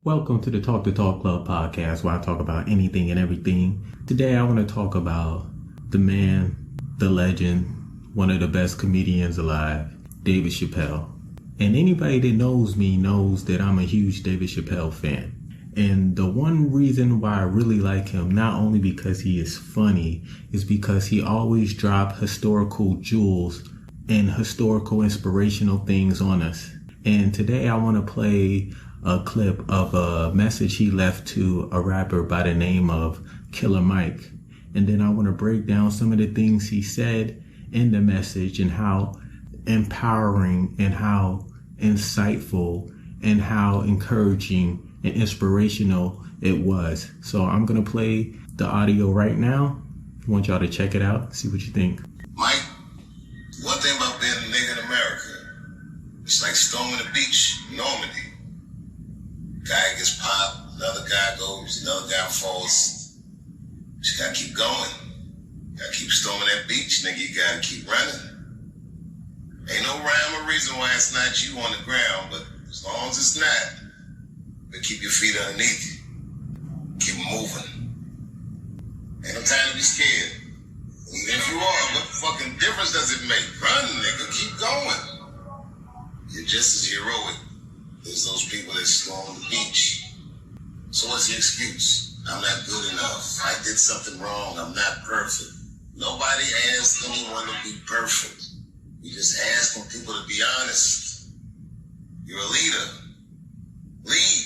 Welcome to the Talk the Talk Club podcast, where I talk about anything and everything. Today I want to talk about the man, the legend, one of the best comedians alive, David Chappelle. And anybody that knows me knows that I'm a huge David Chappelle fan. And the one reason why I really like him, not only because he is funny, is because he always drops historical jewels and historical inspirational things on us. And today I want to play a clip of a message he left to a rapper by the name of Killer Mike. And then I want to break down some of the things he said in the message and how empowering and how insightful and how encouraging and inspirational it was. So I'm going to play the audio right now. I want y'all to check it out, see what you think. Mike, one thing about being a nigga in America, it's like storming the beach in Normandy. Guy gets popped, another guy goes, another guy falls. You gotta keep going. Gotta keep storming that beach, nigga. You gotta keep running. Ain't no rhyme or reason why it's not you on the ground, but as long as it's not, but keep your feet underneath you. Keep moving. Ain't no time to be scared. Even if you are, what fucking difference does it make? Run, nigga. Keep going. You're just as heroic as those people that storm the beach. So what's the excuse? I'm not good enough. I did something wrong. I'm not perfect. Nobody asks anyone to be perfect. You just asking people to be honest. You're a leader. Lead.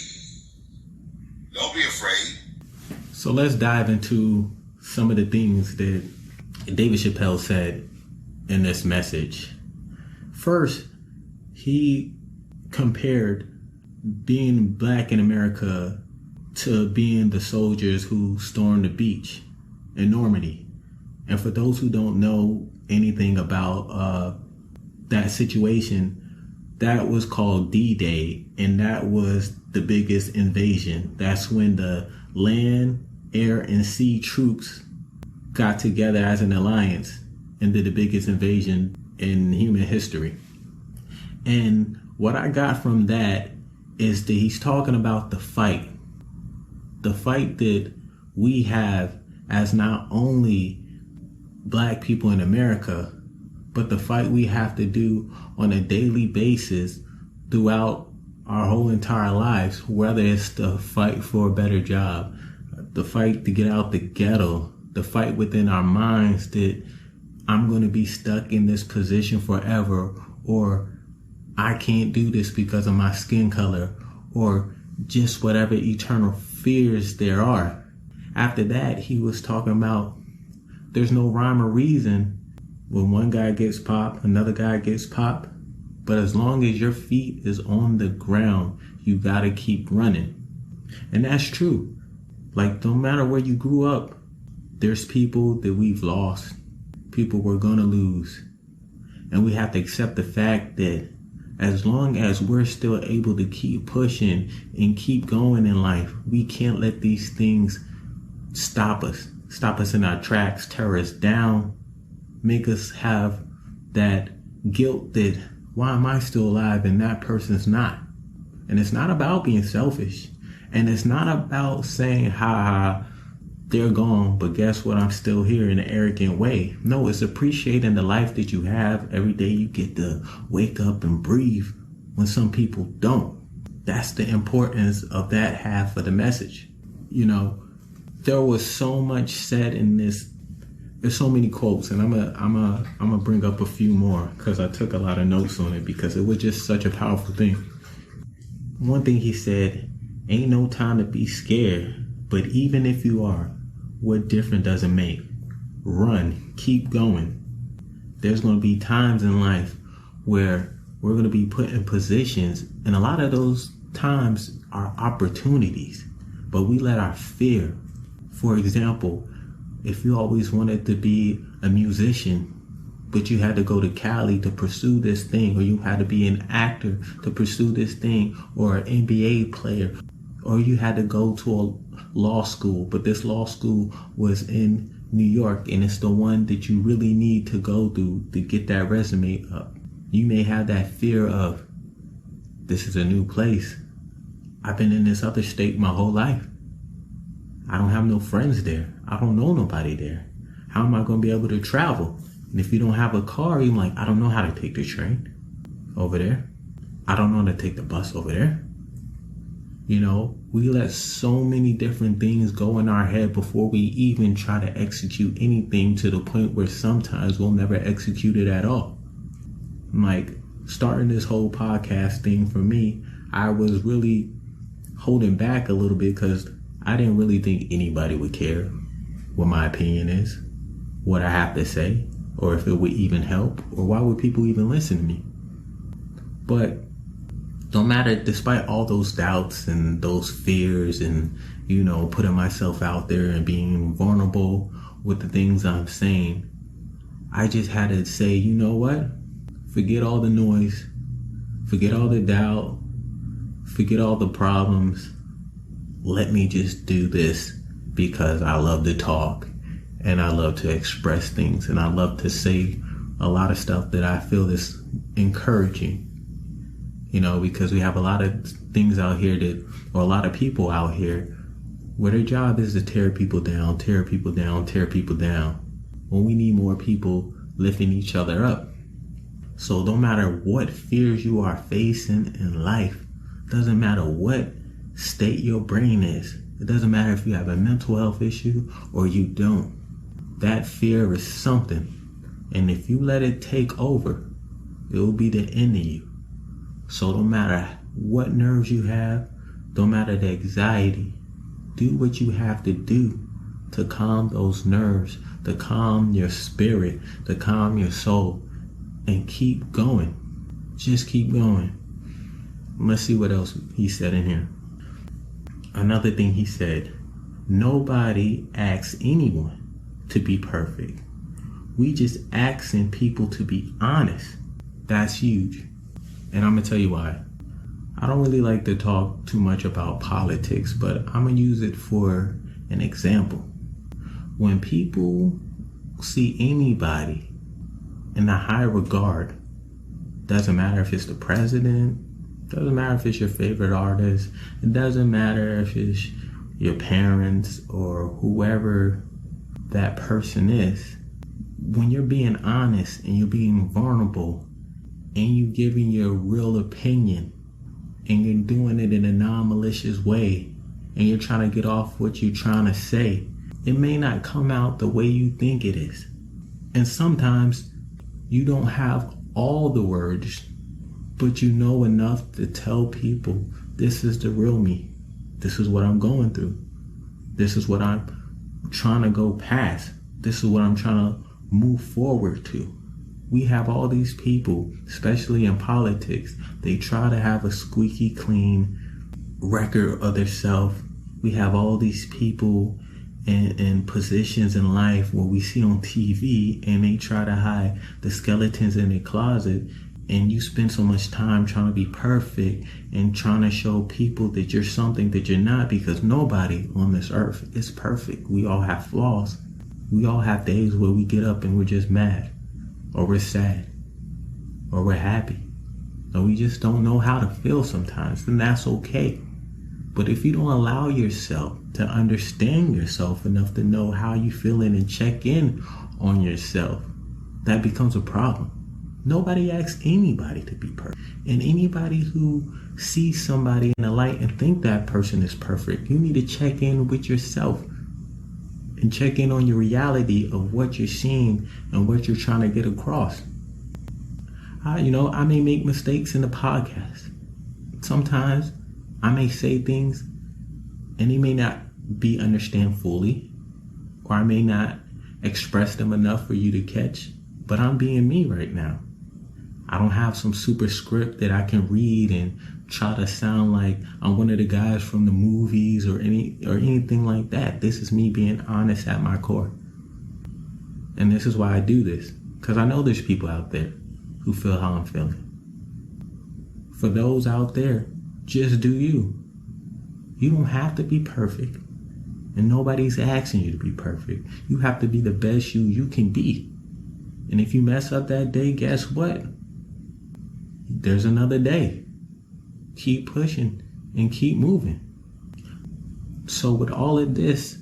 Don't be afraid. So let's dive into some of the things that David Chappelle said in this message. First, he compared being black in America to being the soldiers who stormed the beach in Normandy. And for those who don't know anything about that situation, that was called D-Day, and that was the biggest invasion. That's when the land, air, and sea troops got together as an alliance and did the biggest invasion in human history. And what I got from that is that he's talking about the fight that we have as not only black people in America, but the fight we have to do on a daily basis throughout our whole entire lives, whether it's the fight for a better job, the fight to get out the ghetto, the fight within our minds that I'm going to be stuck in this position forever, or I can't do this because of my skin color, or just whatever eternal fears there are. After that, he was talking about there's no rhyme or reason when one guy gets popped, another guy gets popped. But as long as your feet is on the ground, you gotta keep running. And that's true. Like, no matter where you grew up, there's people that we've lost, people we're gonna lose. And we have to accept the fact that as long as we're still able to keep pushing and keep going in life, we can't let these things stop us in our tracks, tear us down, make us have that guilt that why am I still alive and that person's not? And it's not about being selfish. And it's not about saying, ha, they're gone, but guess what? I'm still here in an arrogant way. No, it's appreciating the life that you have. Every day you get to wake up and breathe when some people don't. That's the importance of that half of the message. You know, there was so much said in this. There's so many quotes, and I'm gonna bring up a few more because I took a lot of notes on it because it was just such a powerful thing. One thing he said, ain't no time to be scared. But even if you are, what difference does it make? Run, keep going. There's going to be times in life where we're going to be put in positions, and a lot of those times are opportunities, but we let our fear. For example, if you always wanted to be a musician, but you had to go to Cali to pursue this thing, or you had to be an actor to pursue this thing, or an NBA player, or you had to go to a law school, but this law school was in New York and it's the one that you really need to go through to get that resume up. You may have that fear of, this is a new place. I've been in this other state my whole life. I don't have no friends there. I don't know nobody there. How am I going to be able to travel? And if you don't have a car, you're like, I don't know how to take the train over there. I don't know how to take the bus over there. You know, we let so many different things go in our head before we even try to execute anything, to the point where sometimes we'll never execute it at all. Like, starting this whole podcast thing for me, I was really holding back a little bit because I didn't really think anybody would care what my opinion is, what I have to say, or if it would even help, or why would people even listen to me. But no matter, despite all those doubts and those fears and, you know, putting myself out there and being vulnerable with the things I'm saying, I just had to say, you know what? Forget all the noise, forget all the doubt, forget all the problems. Let me just do this because I love to talk and I love to express things and I love to say a lot of stuff that I feel is encouraging. You know, because we have a lot of things out here or a lot of people out here where their job is to tear people down, tear people down, tear people down. When we need more people lifting each other up. So no matter what fears you are facing in life, doesn't matter what state your brain is, it doesn't matter if you have a mental health issue or you don't, that fear is something, and if you let it take over, it will be the end of you. So no matter what nerves you have, no matter the anxiety, do what you have to do to calm those nerves, to calm your spirit, to calm your soul, and keep going. Just keep going. Let's see what else he said in here. Another thing he said, nobody asks anyone to be perfect. We just asking people to be honest. That's huge. And I'm going to tell you why. I don't really like to talk too much about politics, but I'm going to use it for an example. When people see anybody in a high regard, doesn't matter if it's the president, doesn't matter if it's your favorite artist, it doesn't matter if it's your parents or whoever that person is. When you're being honest and you're being vulnerable and you're giving your real opinion and you're doing it in a non-malicious way and you're trying to get off what you're trying to say, it may not come out the way you think it is. And sometimes you don't have all the words, but you know enough to tell people, this is the real me. This is what I'm going through. This is what I'm trying to go past. This is what I'm trying to move forward to. We have all these people, especially in politics, they try to have a squeaky clean record of themselves. We have all these people in positions in life where we see on TV and they try to hide the skeletons in their closet, and you spend so much time trying to be perfect and trying to show people that you're something that you're not, because nobody on this earth is perfect. We all have flaws. We all have days where we get up and we're just mad, or we're sad, or we're happy, or we just don't know how to feel sometimes, and that's okay. But if you don't allow yourself to understand yourself enough to know how you're feeling and check in on yourself, that becomes a problem. Nobody asks anybody to be perfect. And anybody who sees somebody in the light and think that person is perfect, you need to check in with yourself and check in on your reality of what you're seeing and what you're trying to get across. I may make mistakes in the podcast. Sometimes I may say things and they may not be understand fully, or I may not express them enough for you to catch, but I'm being me right now. I don't have some super script that I can read and try to sound like I'm one of the guys from the movies or anything like that. This is me being honest at my core. And this is why I do this, because I know there's people out there who feel how I'm feeling. For those out there, just do you. You don't have to be perfect, and nobody's asking you to be perfect. You have to be the best you can be. And if you mess up that day, guess what? There's another day. Keep pushing and keep moving. So with all of this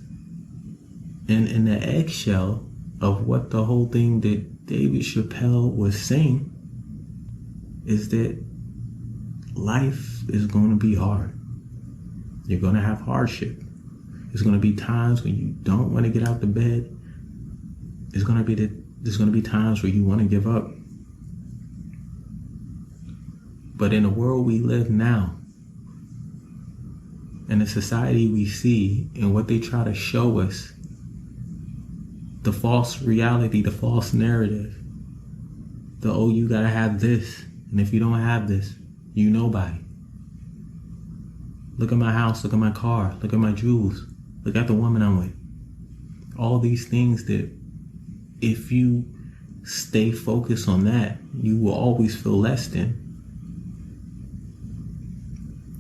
and in the eggshell of what the whole thing that David Chappelle was saying is that life is going to be hard. You're going to have hardship. There's going to be times when you don't want to get out of bed. There's going to be times where you want to give up. But in the world we live now, and the society we see, and what they try to show us, the false reality, the false narrative, you gotta have this, and if you don't have this, you nobody. Look at my house, look at my car, look at my jewels, look at the woman I'm with. All these things that if you stay focused on that, you will always feel less than.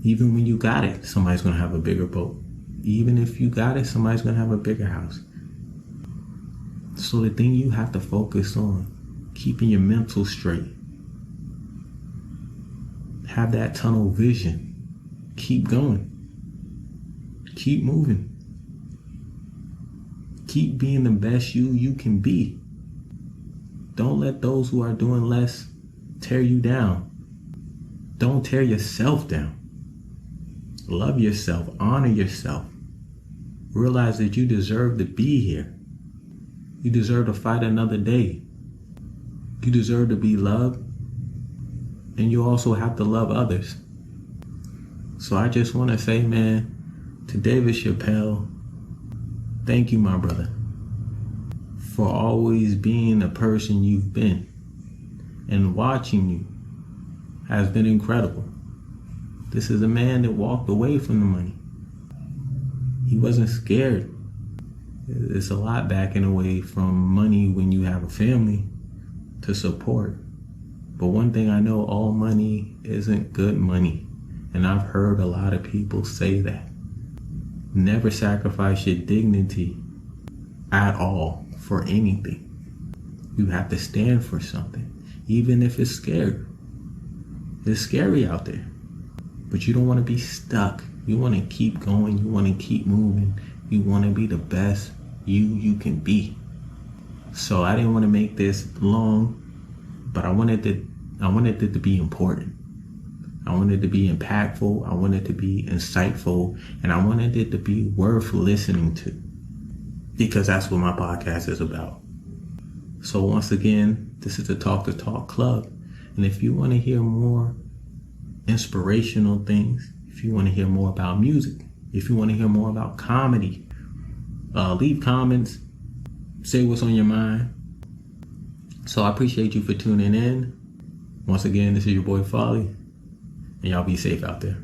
Even when you got it, somebody's going to have a bigger boat. Even if you got it, somebody's going to have a bigger house. So the thing you have to focus on, keeping your mental straight. Have that tunnel vision. Keep going. Keep moving. Keep being the best you can be. Don't let those who are doing less tear you down. Don't tear yourself down. Love yourself, honor yourself. Realize that you deserve to be here. You deserve to fight another day. You deserve to be loved. And you also have to love others. So I just want to say, man, to David Chappelle, thank you, my brother, for always being the person you've been. And watching you has been incredible. This is a man that walked away from the money. He wasn't scared. It's a lot backing away from money when you have a family to support. But one thing I know, all money isn't good money. And I've heard a lot of people say that. Never sacrifice your dignity at all for anything. You have to stand for something, even if it's scary. It's scary out there. But you don't want to be stuck. You want to keep going. You want to keep moving. You want to be the best you can be. So I didn't want to make this long, but I wanted it to be important. I wanted it to be impactful. I wanted it to be insightful. And I wanted it to be worth listening to. Because that's what my podcast is about. So once again, this is the Talk to Talk Club. And if you want to hear more inspirational things, if you want to hear more about music, if you want to hear more about comedy, leave comments, say what's on your mind. So I appreciate you for tuning in. Once again, this is your boy Folly, and y'all be safe out there.